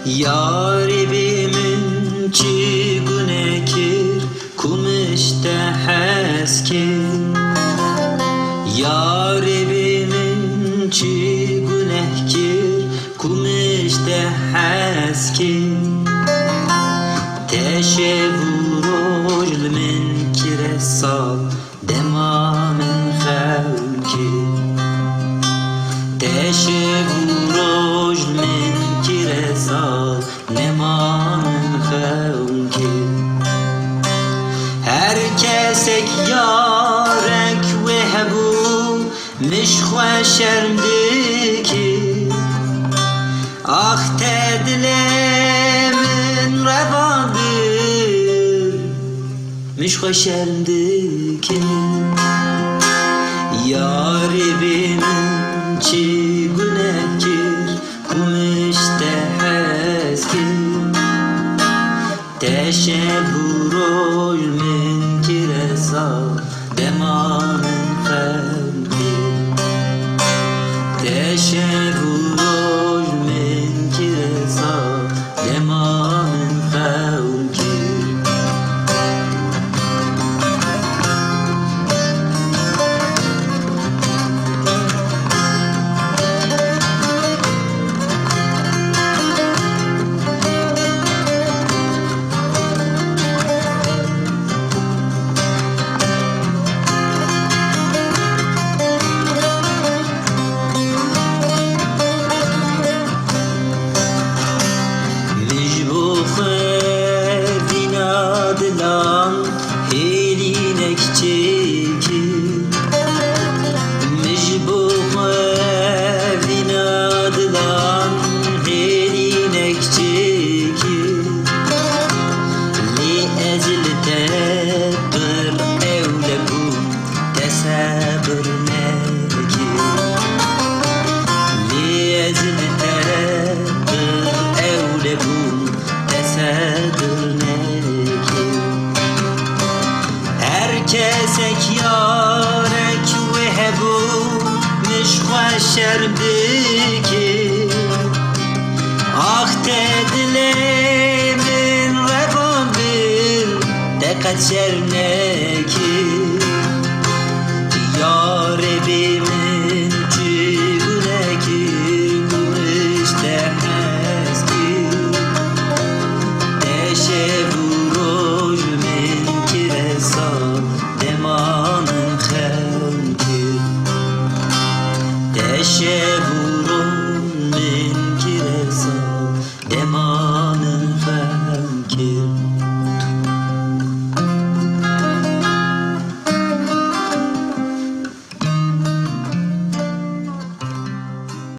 Yaribimin çigune kir kumişte heskin. Yaribimin çigune kir kumişte heskin. Teşevvurul min kiresal demamin xevki. Teşevvurul min kiresal demamin xevki. Herkesek yarek ve hebu mişxwe şermdiki. Ah tedlemin revadır mişxwe şermdiki. Yaribimin çigune kir kumişte heskin. Teşevvurul min kiresal demamin xevki. Teşevvurul min kiresal demamin xevki. Vinadlan helinek çekir. Mecbuhe vinadlan helinek çekir. Li ezil tebir evle bu tesabır nekir. Li ezil tebir evle bu tesabır nekir. Herkesek yarek ve hebu mişxwe şermdiki. Ah tedlemin revan bir dekat şerne